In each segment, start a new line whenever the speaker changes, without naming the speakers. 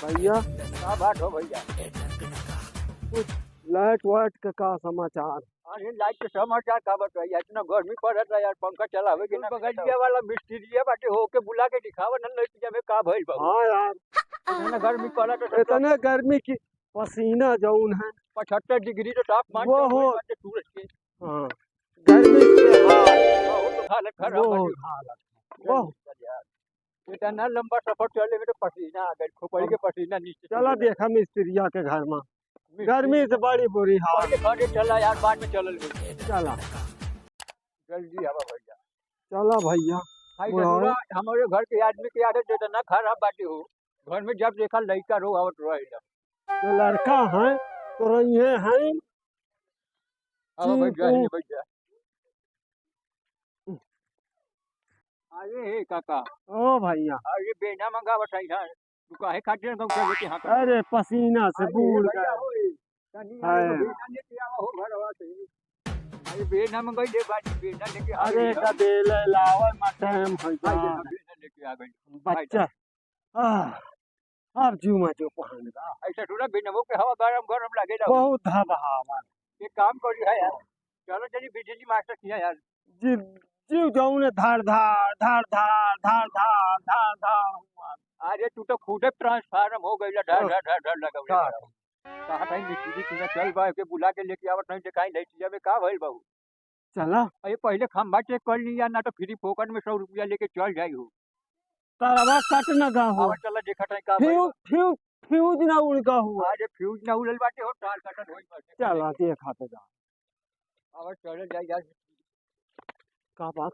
भैया
क्या बात हो भैया?
कुछ लाइट वाइट का समाचार।
अरे लाइट के समाचार का बताइए, इतना गर्मी पड़त है यार, पंखा चलावे के ना बगलिया वाला मिस्त्री बाटे होके बुला के दिखावा ना लइटिया में का भइल बा।
हाँ यार,
इतना गर्मी पड़त है तो
इतने गर्मी की पसीना जौन है
75 डिग्री तो तापमान
वो
चल
हो।
गइल बाटे सूरज के।
हाँ, गर्मी के हाल
बहुत हालत खराब
वो
बाटे।
हालत वो।
इतना लंबा सफर चले में तो पसीना आ गइल, खोपड़ी के पसीना नीचे
चला देखा मिस्त्रिया के घर में गर्मी से बड़ी बुरी हाल।
खड़े चला यार, बाद में चलल गई।
चला
जल्दी आवा भैया।
चला भैया।
भाई
बुढ़ाओ।
जरूरा हमारे घर के आदमी के आदत इतना खराब बाटे हो, घर में जब देखा लड़का रो आवत रहेला।
जो लड़का है तो रही हैं
अब भैया
चीकू।
ही भैया। अरे हे काका,
ओ भैया,
अरे बेना मंगा बताई है, तू काहे खातिर गाँव चले के हाँ कर।
अरे पसीना से
अरे
बूढ़
भैया
गए।
होए, तनी
है।
यार बेना लेके आवा हो घरवा से। अरे बेना मंगाई दे बाजी, बेना लेके आ
अरे
गई है।
कदेले लावर में टाइम है
भाई
यार।
बेना लेके आ गई।
बच्चा अब जू में जो पहन रहा
ऐसा थोड़ा बेनवो के हवा गरम गरम लगेला।
बहुत हवा।
एक काम करी है यार, चलो चली बिजली मास्टर किया यार।
जी जीव जाऊं ने धार धार धार धार धार धार धार धार।
अरे तू तो खुद ट्रांसफार्म हो गई ढर ढर ढर ढर लगा।
का?
कहा था मिस्त्री की चल बा के बुला के लेके आवत नहीं दिखाई लइटिया में का भइल बहू।
चला
अरे पहले खंभा चेक कर लिया ना तो फ्री फोकट में 100 रुपया लेके चल जाई हो।
तारवा कट न गा हो।
आवा चला देखा था का भइल बा।
फ्यूज ना उड़का हुआ।
अरे फ्यूज ना उड़ल बाटे हो, तार कटल होई बाटे।
चला देखा तो जा
आवा चल जाई यार।
का बात।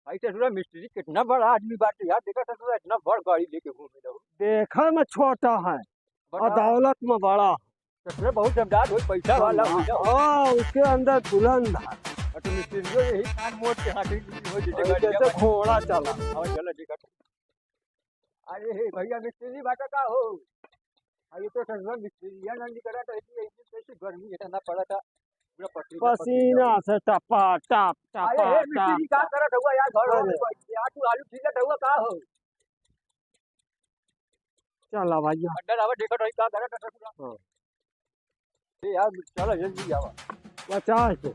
ऐसे सुना मिस्त्री कितना बड़ा आदमी बाटे यार, देखा था तू इतना बड़ गाड़ी लेके घूमे रहो।
देखा में छोटा है और दौलत में बड़ा।
ससुर बहुत जमदार हो, पैसा वाला हो जा।
हाँ, उसके अंदर बुलंद है
और तो मिस्त्रियों यही कान मोड़ के हाथी हो जैसे गाड़ी
जैसे घोड़ा चला।
आवा चला देखा। अरे हे भैया मिस्त्री बाटा का हो। अरे तो ससुर मिस्त्री नंदी करा तो ऐसी कैसी गर्मी इतना पड़ा था, पूरा
पसीना से टपा टप
अरे
टपा
हे मिस्त्री
टप।
का करत हुआ यार, घर
अरे।
में बैठ यार, तू आलू छीलत हुआ का हो।
चला भैया।
अंदर आवा देखा रही का करत ससुर।
हाँ।
ए यार चला जल्दी आवा।
50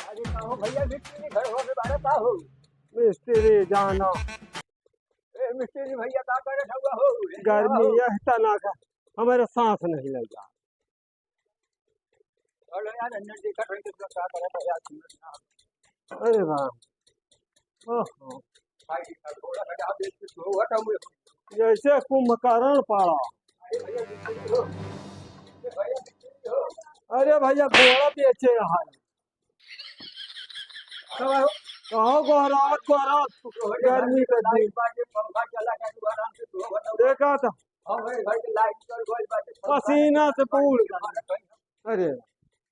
अरे का हो भैया मिस्त्री घर में बाड़ा का हो।
मिस्त्री जाना
ए मिस्त्री भैया का करत हुआ हो।
गर्मी यह तना का हमारे सांस नहीं लग जा।
और यार अंदर देखा रही तो का करत है यार।
अरे वाह। ओहो,
भाई थोड़ा हटा दे तो हटा हुए।
जैसे कुंभकर्ण पड़ा।
अरे भैया मिस्त्री हो, ए भैया मिस्त्री हो।
अरे भैया घोड़ा बेचे है। कहो गोहरात गर्मी के दिन
लाइट बाटे पंखा चला के तू आराम से सो बता।
देखा था
हां भाई घर के लाइट चल गई बाटे,
पसीना से बूढ़ गए। अरे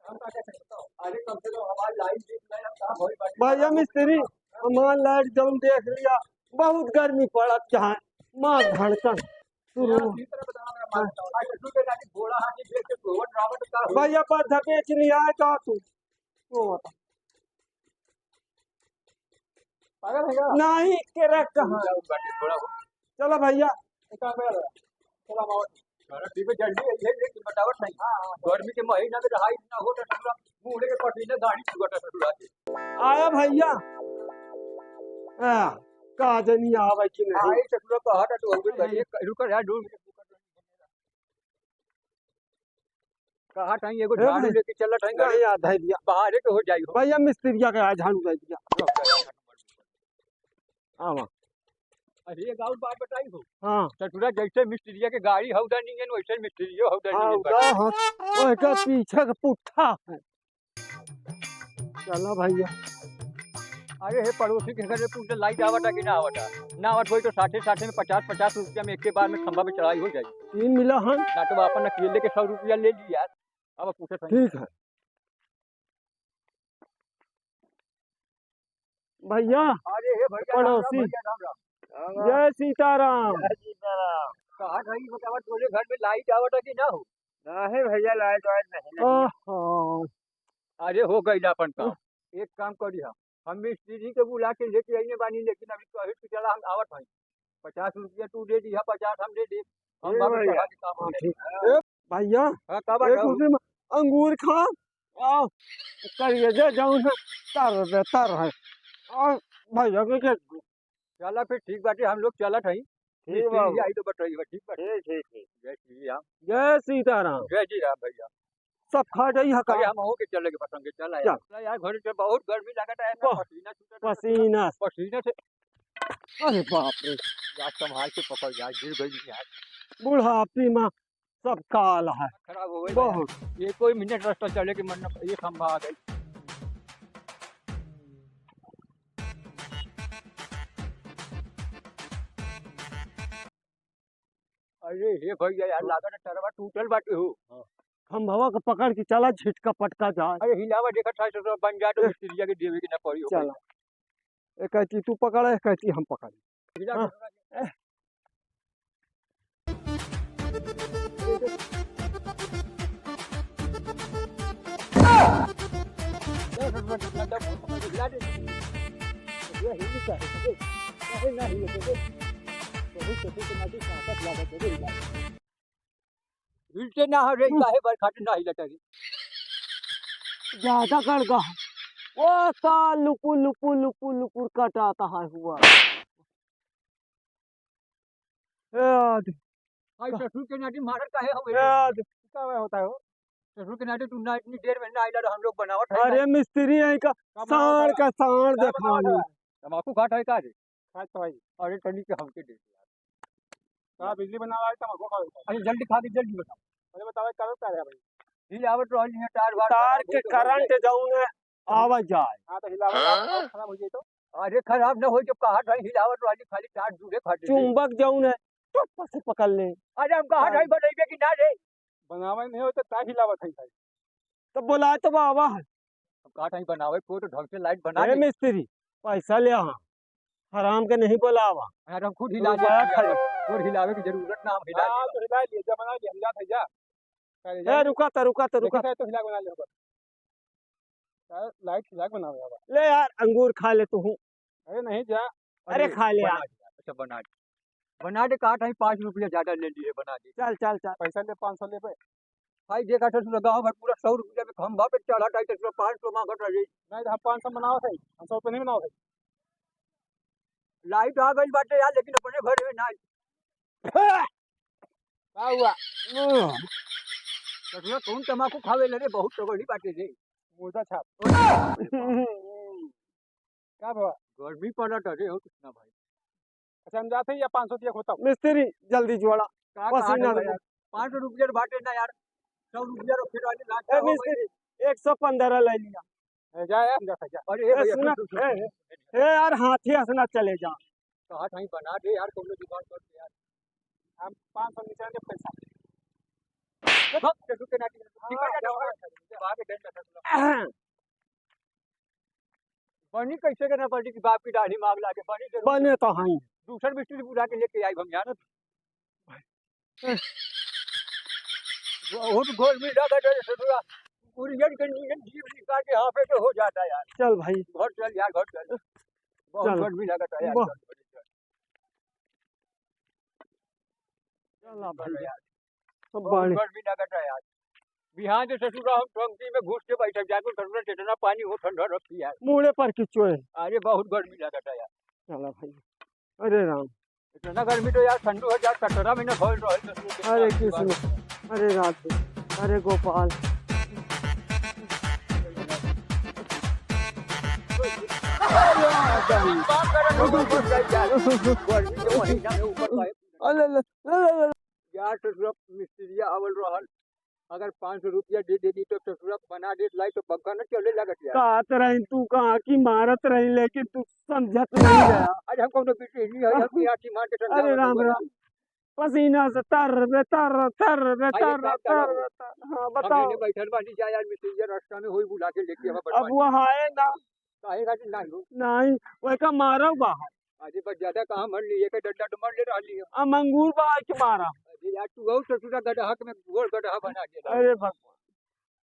हम का कैसे बताओ। अरे कम से कम हमारी लाइट देख ले का होई बाटे।
भैया मिस्त्री हमार लाइट जौन देख लिया बहुत गर्मी पड़त जहाँ माँ धड़कन शुरू।
घोड़ा हाथी देख के घोड़ा रावत का हो।
भैया पर बेच लिया है का तू वो बता।
पागल है क्या?
नहीं के रख कहाँ।
घोड़ा हो
चलो भैया
का मेरा चला मावत घर टीवी जल्दी ये लेकिन बतावत नहीं। हां गर्मी के महीना में रहाई ना हो तो पूरा मुंह के पसीने गाड़ी छुगटा छुड़ा के
आया भैया। का जनी आवे कि नहीं।
आई चक्र को हटा तो हो गई। रुक यार दूर कहा टाइम एगो झाड़ू लेके चला टाइम
नहीं याद है दिया
बाहर के हो जाई हो।
भैया मिस्त्रिया के आज झाड़ू दे दिया। आवा
अरे गांव बात बताई हो।
हाँ
ससुरा जैसे मिस्त्रिया के गाड़ी हौदा नहीं वैसे मिस्त्रियो हौदा
हाँ
नहीं।
ओए का पीछे का पुट्ठा है। चलो भैया।
अरे हे पड़ोसी के घर में पूछे लाइट आवता कि ना आवता, ना आवत होई तो 60 में 50 रुपया में एक के बार में खंभा पे चढ़ाई हो जाएगी।
3 मिला है।
ना तो अपन अकेले के 100 रुपया ले ली यार। अब पूछे
ठीक है भैया।
अरे हे भैया
पड़ोसी जय सीताराम।
कहा रही बतावत बोले घर में लाइट आवता कि ना हो।
नहीं भैया लाइट वाइट नहीं। ओहो
अरे हो गई अपन काम। एक काम करी हम मिस्त्री के बुला के लेके आइए बानी, लेकिन अभी तो अभी चला हम आवत हई। 50 रुपया तू दे दी 50 हम दे दे। हम
ए
बाबू
भैया,
चढ़ा के काम
हाँ,
हो
ठीक।
जाए।
ए भैया,
हाँ का बात
एक
है?
उसी में अंगूर खा आओ करिए जे जाऊं है तर है और भैया के
चला फिर ठीक बाटे, हम लोग चलत हई।
ठीक
मिस्त्री
बाबू।
आई तो बताइए, ठीक बाटे।
ठीक ठीक।
जय श्री राम।
जय सीताराम।
जय जी राम भैया।
सब खा जाई हका
अरे हम हो के चले के पसंद चला यार। चला यार, घर से बहुत गर्मी लगता है ना,
वाह,
पसीना छूटता है।
पसीना
पसीने से
अरे बाप रे
यार संभाल के पकड़ यार, गिर गई यार।
बुढ़ापी में सब काल है
खराब हो गई
बहुत।
यार। ये कोई मिनट रास्ता चले के मन न- ये खंभा आ गई। अरे हे भैया यार, लागत टरवा टूटल बाटे हो।
खम्भवा के पकड़ के चला झिटका पटका जाए।
अरे हिलावा देखा था तो बन जाए तो मिस्त्रिया के देवे की ना पड़ी हो।
चला एक कहती तू पकड़ एक कहती हम पकड़।
हिला
हाँ।
हिला दे। ये हिल का है। अरे ना हिले तो हिलते ना हो रे, काहे बर खाटे ना हिलत रे।
ज्यादा कर गा वो साल लुपुर लुपुर लुपुर लुपुर कटाता है हुआ याद
भाई ससुर के नाटी मारत काहे हो रे?
याद
क्या होता है हो? ससुर के नाटी तू ना इतनी देर में ना आइला तो हम लोग बनावट है।
अरे मिस्त्री है का साण का साण देखानी
तमाकू खाट है का रे? खाट तो भाई। अरे तनी के हमके दे का बिजली बनावा है तमाकू खा। अरे जल्दी खा के जल्दी बताओ। अरे बताओ करो क्या है भाई? हिलावट रहली है तार बार
तार के करंट जाऊन आवा जाए।
हां तो हिलावट खराब हो जाए तो। अरे खराब ना हो जब कहा था हिलावट वाली खाली तार जुड़े खाटे।
चुंबक जाऊन है तो से पकड़ ले।
अरे हम कहा था बनाइबे कि ना रे? बनावे नहीं हो तो का हिलावट है भाई?
तो बोला तो बाबा है
हम कहा था बनावे को तो ढंग से लाइट बना
अरे
दे।
मिस्त्री पैसा ले हाँ हराम के नहीं बोलावा।
यार हम खुद हिला
रुपया
दे।
खरीद।
और हिलावे की जरूरत ना, हम हिला दे। तो हिला लिए जब बना लिए हम जात है जा।
ए रुका
तो हिला बना ले होगा। यार लाइट हिला बनावे अब।
ले यार अंगूर खा ले तू।
अरे नहीं जा।
अरे खा ले यार।
अच्छा बना दे काट है 5 रुपया ज्यादा ले लिए बना दे।
चल चल चल
पैसा ले 500 ले पे भाई देखा था तू गांव भर पूरा 100 रुपया में खंभा पे चढ़ा टाइट तो 500 मांगत रही। नहीं हम 500 बनाओ थे, हम 100 पे नहीं बनाओ थे। लाइट आ गई बाटे यार, लेकिन अपने घर में ना का हुआ। तो कौन तमाकू खावे ले रे, बहुत टगड़ी बाटे रे। मुर्दा छाप का भवा गर्मी पड़त रे हो कितना भाई। अच्छा हम जाते या 500 दिया होता
मिस्त्री जल्दी जोड़ा पसीना दे।
500 रुपया बाटे ना यार, 100 रुपया रो फिर वाली लाट
ए मिस्त्री 115 ले लिया।
जा यार जा। अरे
ए सुना ए यार हाथी हंसना चले जा।
कहा कहीं बना दे यार, तुम लोग दुकान पर यार। हम 500 नीचे दे पैसा सब के नाटी बाप के डंडा बनी कैसे करना पड़ी कि बाप की दाढ़ी मांग लाके बनी जरूर।
बने तो हैं
दूसर मिस्त्री बुला के लेके आई हम यार। वो तो गोल में लगा डरे ससुरा पूरी जड़ के नीचे जीव निकाल के यहाँ पे तो हो जाता है यार।
चल भाई
घर चल यार, घर चल। बहुत
चल।
गर्मी लगता है यार।
वाह।
चल
चल भाई
यार,
सब
बहुत
बाणी
गर्मी लगता है यार। बिहार से ससुरा हम टंकी में घुस के बैठे जाकर ससुरा जितना पानी हो ठंडा रखती यार।
मुड़े पर किचो है।
अरे बहुत गर्मी लगता है यार।
चला भाई अरे राम
इतना गर्मी तो यार ठंडू हो जाए, कटरा में न खोल रहा।
अरे कृष्ण अरे राधे अरे गोपाल
यार ससुरा मिस्त्रिया आवल रहल, अगर 500 रुपया दे दी तो ससुरा बना दे लाई तो पक्का न चले लगत यार।
कहत रही तू कहाँ की मारत रही लेकिन तू समझत नहीं गया।
आज हमको तो पिटेली है यार, की आटी मार के
अरे राम राम पसीना से तर रे तर तर रे
भाई,
तर
एक काम
तर
करो।
हाँ बताओ
हमने बैठल बानी जा यार, मिस्त्रिया रास्ता में होई बुला के लेके
अब वहाँ आए ना
काहे खातिर नहीं हो।
नहीं वह का मारो बाहर
अरे बस ज्यादा कहाँ मर लिए के डंडा तो मर ले रही है।
अब अंगूर बाहर के मारा।
अरे यार तू और ससुरा गड्ढा में गोल गड्ढा बना के
अरे भगवान